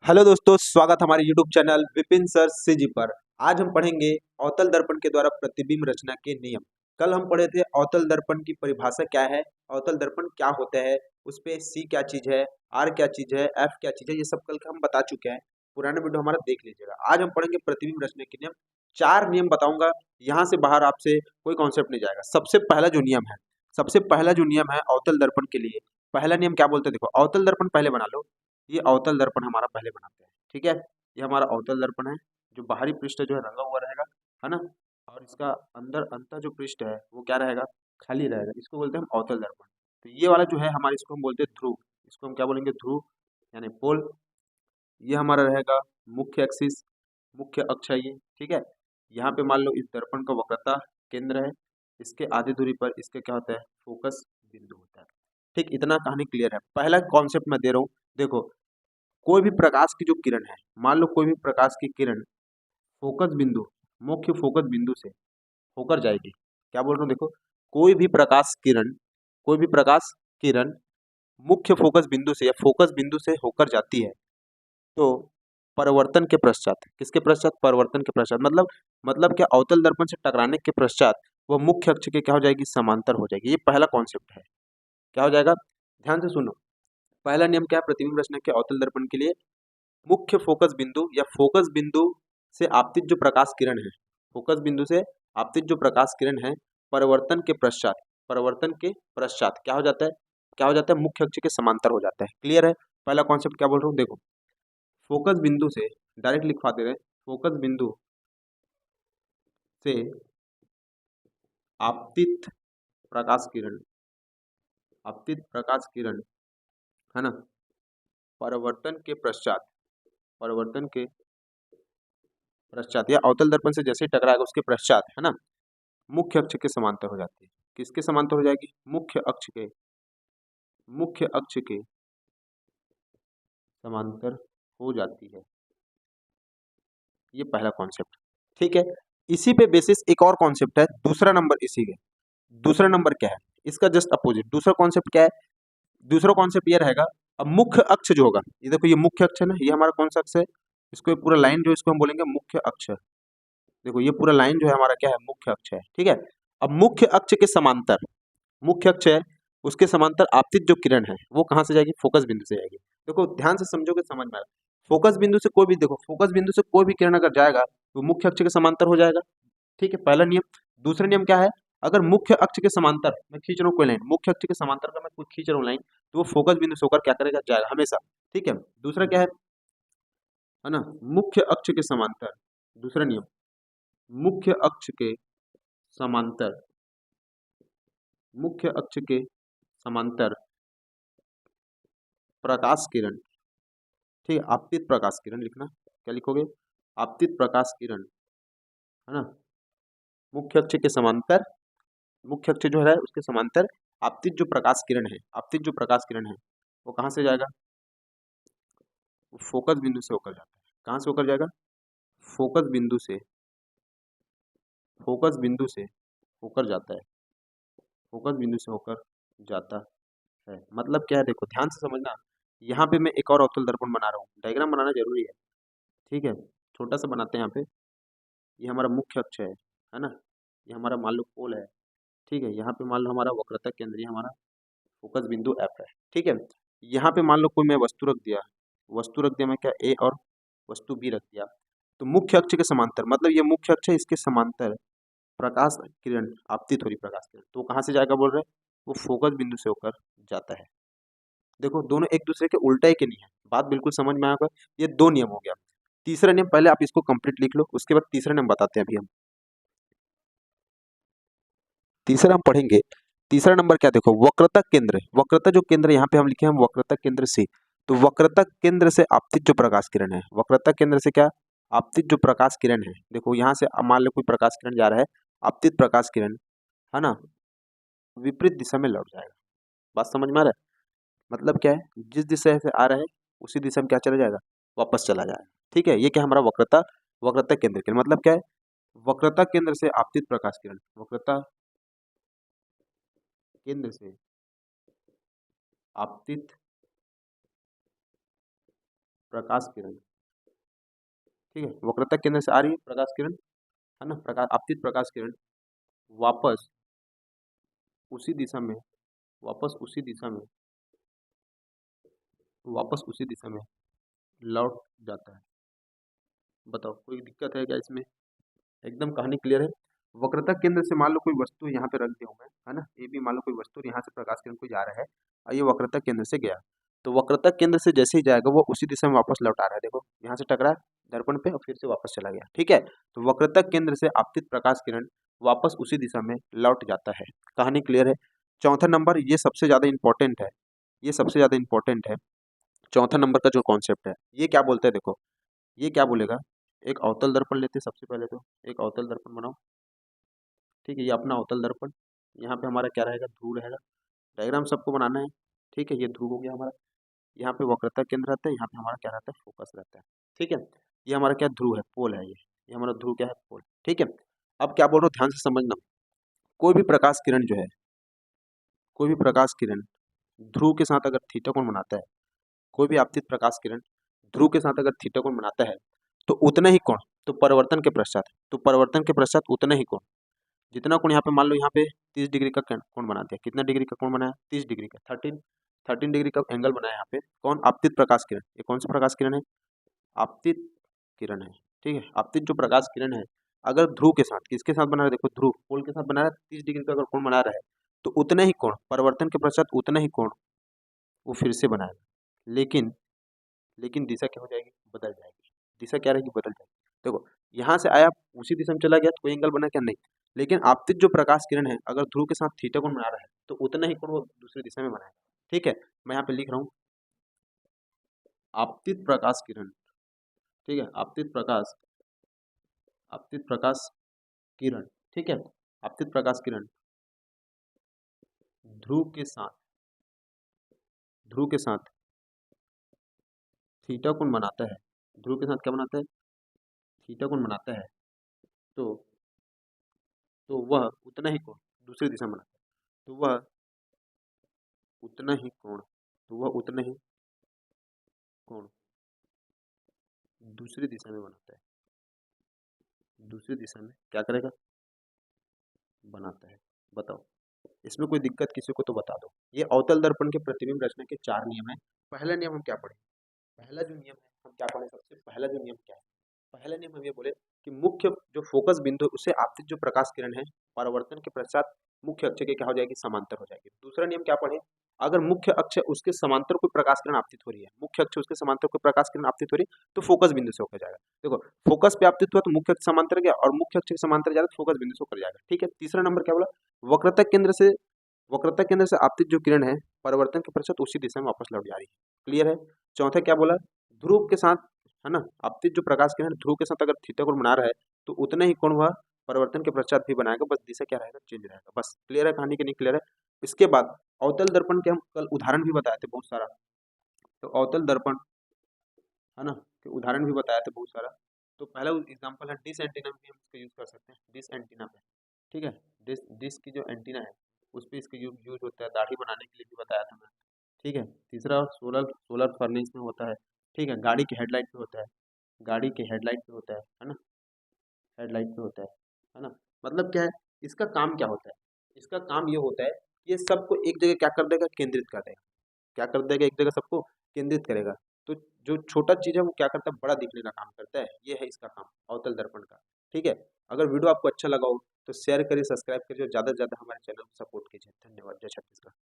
Hello दोस्तों, स्वागत हमारे YouTube channel Vipin sir CG पर। आज हम पढ़ेंगे अवतल दर्पण के द्वारा प्रतिबिंब रचना के नियम। कल हम पढ़े थे अवतल दर्पण की परिभाषा क्या है, अवतल दर्पण क्या होता है, उस पे सी क्या चीज है, आर क्या चीज है, एफ क्या चीज है, ये सब कल हम बता चुके हैं। पुराना वीडियो हमारा देख लीजिएगा। आज हम पढ़ेंगे प्रतिबिंब रचना के नियम। 4 नियम बताऊंगा, यहाँ से बाहर आपसे कोई कॉन्सेप्ट नहीं जाएगा। सबसे पहला जो नियम है अवतल दर्पण के लिए, पहला नियम क्या बोलते हैं, देखो अवतल दर्पण पहले बना लो। ये अवतल दर्पण हमारा पहले बनाते हैं, ठीक है। ये हमारा अवतल दर्पण है, जो बाहरी पृष्ठ जो है रंगा हुआ रहेगा, है ना। और इसका अंतर जो पृष्ठ है वो क्या रहेगा, खाली रहेगा। इसको बोलते हैं हम अवतल दर्पण। तो ये वाला जो है हमारे, इसको हम बोलते हैं ध्रुव। इसको हम क्या बोलेंगे, ध्रुव यानी पोल। ये हमारा रहेगा मुख्य एक्सिस, मुख्य अक्ष है ये, ठीक है। यहाँ पे मान लो इस दर्पण का वक्रता केंद्र है, इसके आधी दूरी पर इसका क्या होता है, फोकस बिंदु होता है। ठीक, इतना कहानी क्लियर है। पहला कॉन्सेप्ट मैं दे रहा हूँ, देखो कोई भी प्रकाश की जो किरण है, मान लो कोई भी प्रकाश की किरण फोकस बिंदु, मुख्य फोकस बिंदु से होकर जाएगी। क्या बोल रहा हूँ, देखो कोई भी प्रकाश किरण मुख्य फोकस बिंदु से या फोकस बिंदु से होकर जाती है, तो परिवर्तन के पश्चात, किसके पश्चात, परिवर्तन के पश्चात, मतलब क्या, अवतल दर्पण से टकराने के पश्चात वो मुख्य अक्ष के क्या हो जाएगी, समांतर हो जाएगी। ये पहला कॉन्सेप्ट है। क्या हो जाएगा, ध्यान से सुनो। पहला नियम क्या है प्रतिबिंब रचना के अवतल दर्पण के लिए, मुख्य फोकस बिंदु या फोकस बिंदु से आपतित जो प्रकाश किरण है, फोकस बिंदु से आपतित जो प्रकाश किरण है, परिवर्तन के पश्चात क्या हो जाता है, मुख्य अक्ष के समांतर हो जाता है। क्लियर है। पहला कॉन्सेप्ट क्या बोल रहा हूँ, देखो फोकस बिंदु से डायरेक्ट लिखवा दे रहे हैं, फोकस बिंदु से आपतित प्रकाश किरण, है ना, परिवर्तन के पश्चात या अवतल दर्पण से जैसे ही टकराएगा उसके पश्चात, है ना, मुख्य अक्ष के समांतर हो जाती है। किसके समांतर हो जाएगी, मुख्य अक्ष के समांतर हो जाती है। ये पहला कॉन्सेप्ट, ठीक है। इसी पे बेसिस एक और कॉन्सेप्ट है, दूसरा नंबर इसी के, दूसरा नंबर क्या है, इसका जस्ट अपोजिट दूसरा कॉन्सेप्ट क्या है। दूसरा कॉन्सेप्ट ये रहेगा, अब मुख्य अक्ष जो होगा, ये देखो ये मुख्य अक्ष है ना, ये हमारा कौन सा अक्ष है, इसको ये पूरा लाइन जो इसको हम बोलेंगे मुख्य अक्ष। देखो ये पूरा लाइन जो है हमारा क्या है, मुख्य अक्ष है, ठीक है। अब मुख्य अक्ष के समांतर, मुख्य अक्ष है उसके समांतर आपतित जो किरण है वो कहाँ से जाएगी, फोकस बिंदु से जाएगी। देखो ध्यान से समझोगे समझ में आएगा। फोकस बिंदु से कोई भी, देखो फोकस बिंदु से कोई भी किरण अगर जाएगा तो मुख्य अक्ष के समांतर हो जाएगा, ठीक है, पहला नियम। दूसरा नियम क्या है, अगर मुख्य अक्ष के समांतर मैं खींच रहा हूँ कोई लाइन, मुख्य अक्ष के समांतर का मैं कोई खींच रहा हूँ लाइन, तो वो फोकस बिंदु से होकर क्या करेगा, जाएगा हमेशा, ठीक है। दूसरा क्या है ना, मुख्य अक्ष के समांतर, दूसरा नियम, मुख्य अक्ष के समांतर, मुख्य अक्ष के समांतर प्रकाश किरण, ठीक है, आपतित प्रकाश किरण लिखना, क्या लिखोगे, आपतित प्रकाश किरण, है ना, मुख्य अक्ष के समांतर, मुख्य अक्ष जो है उसके समांतर आपतित जो प्रकाश किरण है, आपतित जो प्रकाश किरण है वो कहाँ से जाएगा, वो फोकस बिंदु से होकर जाता है। कहाँ से होकर जाएगा, फोकस बिंदु से, फोकस बिंदु से होकर जाता है, फोकस बिंदु से होकर जाता है। मतलब क्या है, देखो ध्यान से समझना। यहाँ पे मैं एक और अवतल दर्पण बना रहा हूँ, डायग्राम बनाना जरूरी है, ठीक है। छोटा सा बनाते हैं यहाँ पे। ये हमारा मुख्य अक्ष है ना, ये हमारा मान लो पोल है, ठीक है। यहाँ पे मान लो हमारा वक्रता केंद्र, ये हमारा फोकस बिंदु एफ है, ठीक है। यहाँ पे मान लो कोई मैं वस्तु रख दिया मैं, क्या ए, और वस्तु बी रख दिया। तो मुख्य अक्ष के समांतर, मतलब ये मुख्य अक्ष है, इसके समांतर प्रकाश किरण आपतित हो रही, प्रकाश किरण, तो कहाँ से जाएगा बोल रहे हैं, वो फोकस बिंदु से होकर जाता है। देखो दोनों एक दूसरे के उल्टा है कि नहीं है, बात बिल्कुल समझ में आएगा। ये दो नियम हो गया। तीसरा नियम पहले आप इसको कंप्लीट लिख लो, उसके बाद तीसरा नियम बताते हैं अभी हम। तीसरा हम पढ़ेंगे, तीसरा नंबर क्या, देखो वक्रता केंद्र, वक्रता जो केंद्र यहाँ पे हम लिखे हैं वक्रता केंद्र से, तो वक्रता केंद्र से आपतित जो प्रकाश किरण है, वक्रता केंद्र से क्या, आपतित जो प्रकाश किरण है, देखो यहाँ से मान लो कोई प्रकाश किरण जा रहा है, आपतित प्रकाश किरण, है ना, विपरीत दिशा में लौट जाएगा। बात समझ में आ रहा है, मतलब क्या है, जिस दिशा से आ रहा है उसी दिशा में क्या चला जाएगा, वापस चला जाएगा, ठीक है। ये क्या हमारा वक्रता केंद्र किरण, मतलब क्या है, वक्रता केंद्र से आपतित प्रकाश किरण, वक्रता केंद्र से आपतित प्रकाश किरण, ठीक है, वक्रता केंद्र से आ रही है प्रकाश किरण, है ना, प्रकाश आपतित प्रकाश किरण वापस उसी दिशा में, वापस उसी दिशा में, वापस उसी दिशा में लौट जाता है। बताओ कोई दिक्कत है क्या इसमें? एकदम कहानी क्लियर है। वक्रता केंद्र से मान लो कोई वस्तु यहाँ पे रख दिया हूँ मैं, है ना, ये भी मान लो कोई वस्तु, यहाँ से प्रकाश किरण कोई जा रहा है और ये वक्रता केंद्र से गया, तो वक्रता केंद्र से जैसे ही जाएगा वो उसी दिशा में वापस लौट आ रहा है। देखो यहाँ से टकरा दर्पण पे और फिर से वापस चला गया, ठीक है। तो वक्रता केंद्र से आपतित प्रकाश किरण वापस उसी दिशा में लौट जाता है। कहानी क्लियर है। चौथा नंबर, ये सबसे ज्यादा इंपॉर्टेंट है, ये सबसे ज्यादा इंपॉर्टेंट है। चौथा नंबर का जो कॉन्सेप्ट है ये क्या बोलते हैं, देखो ये क्या बोलेगा, एक अवतल दर्पण लेते हैं सबसे पहले, तो एक अवतल दर्पण बनाओ, ठीक है, ये अपना अवतल दर्पण, यहाँ पे हमारा क्या रहेगा, ध्रुव रहेगा। डायग्राम सबको बनाना है, ठीक है, ये ध्रुव हो गया हमारा, यहाँ पे वक्रता केंद्र रहता है, यहाँ पे हमारा क्या रहता है, फोकस रहता है, ठीक है। ये हमारा क्या ध्रुव है, पोल है, ये हमारा ध्रुव क्या है, पोल, ठीक है। अब क्या बोल रहा हूँ ध्यान से समझना, कोई भी प्रकाश किरण जो है, कोई भी प्रकाश किरण ध्रुव के साथ अगर थीटा कोण बनाता है, कोई भी आपतित प्रकाश किरण ध्रुव के साथ अगर थीटा कोण बनाता है, तो उतना ही कोण, तो परिवर्तन के पश्चात, तो परिवर्तन के पश्चात उतना ही कोण, जितना कोण यहाँ पे मान लो यहाँ पे 30 डिग्री का कोण बना दिया, कितना डिग्री का कोण बनाया, 30 डिग्री का, 13 डिग्री का एंगल बनाया यहाँ पे, कौन, आपतित प्रकाश किरण, ये कौन सा प्रकाश किरण है, आपतित किरण है, ठीक है। आपतित जो प्रकाश किरण है अगर ध्रुव के साथ, किसके साथ बना रहा है, देखो ध्रुव पोल के साथ बना रहा है, 30 डिग्री का अगर कोण बना रहा है, तो उतना ही कोण परिवर्तन के पश्चात, उतना ही कोण वो फिर से बनाएगा, लेकिन लेकिन दिशा क्या हो जाएगी, बदल जाएगी, दिशा क्या रहेगी, बदल जाएगी। देखो यहाँ से आया उसी दिशा में चला गया तो कोई एंगल बना क्या, नहीं, लेकिन आपतित जो प्रकाश किरण है अगर ध्रुव के साथ थीटा कोण बना रहा है तो उतना ही कोण वो दूसरी दिशा में बनाएगा, ठीक है। मैं यहाँ पे लिख रहा हूँ आपतित प्रकाश किरण, ठीक है, आपतित प्रकाश किरण, ठीक है, आपतित प्रकाश किरण ध्रुव के साथ, ध्रुव के साथ थीटा कोण बनाता है, ध्रुव के साथ क्या बनाता है, थीटा कोण बनाता है, तो वह उतना ही कोण दूसरी दिशा में बनाता है, तो वह उतना ही कोण, तो वह उतना ही कोण दूसरी दिशा में बनाता है, दूसरी दिशा में क्या करेगा, बनाता है। बताओ इसमें कोई दिक्कत किसी को तो बता दो। ये अवतल दर्पण के प्रतिबिंब रचना के 4 नियम है। पहला नियम हम क्या पढ़े, पहला जो नियम है हम क्या पढ़े, सबसे पहला जो नियम क्या है, पहला नियम हम ये बोले कि मुख्य जो फोकस बिंदु है उससे आपतित जो प्रकाश किरण है परावर्तन के पश्चात मुख्य अक्ष के क्या हो जाएगी, समांतर हो जाएगी। दूसरा नियम क्या पढ़े, अगर मुख्य अक्ष उसके समांतर कोई प्रकाश किरण आपतित हो रही है, मुख्य अक्ष उसके समांतर कोई प्रकाश किरण आपतित हो रही है तो फोकस बिंदु से होकर जाएगा। देखो फोकस पे आपतित हुआ तो मुख्य अक्ष समांतर गया और मुख्य अक्ष के समांतर जाएगा तो फोकस बिंदु से होकर जाएगा, ठीक है। तीसरा नंबर क्या बोला, वक्रता केंद्र से, वक्रता केंद्र से आपतित जो किरण है परिवर्तन के पश्चात उसी दिशा में वापस लौट जा रही है, क्लियर है। चौथा क्या बोला, ध्रुव के साथ, है ना, आपतित जो प्रकाश किरण ध्रुव के साथ अगर थीटा कोण बना रहा है तो उतना ही कोण वह परिवर्तन के पश्चात भी बनाएगा, बस दिशा क्या रहेगा, चेंज रहेगा। बस क्लियर है कहानी, की नहीं क्लियर है। इसके बाद अवतल दर्पण के हम कल उदाहरण भी बताए थे बहुत सारा, तो अवतल दर्पण, है ना, के उदाहरण भी बताया थे बहुत सारा। तो पहला एग्जाम्पल है डिश एंटीना में भी हम इसका यूज कर सकते हैं, डिश एंटीना पे, ठीक है, डिश की जो एंटीना है उस पर इसका यूज होता है, दाढ़ी बनाने के लिए भी बताया था मैं, ठीक है। तीसरा सोलर सोलर फर्नेस में होता है, ठीक है, गाड़ी की हेडलाइट पे होता है, गाड़ी के हेडलाइट पे होता है ना, हेडलाइट पे होता है ना। मतलब क्या है, इसका काम क्या होता है, इसका काम ये होता है कि ये सबको एक जगह क्या कर देगा, केंद्रित कर देगा, क्या कर देगा, एक जगह सबको केंद्रित करेगा। तो जो छोटा चीज है वो क्या करता है, बड़ा दिखने का काम करता है, ये है इसका काम अवतल दर्पण का, ठीक है। अगर वीडियो आपको अच्छा लगा हो तो शेयर करिए, सब्सक्राइब करिए, ज्यादा से ज्यादा हमारे चैनल को सपोर्ट कीजिए। धन्यवाद। जय छत्तीसगढ़।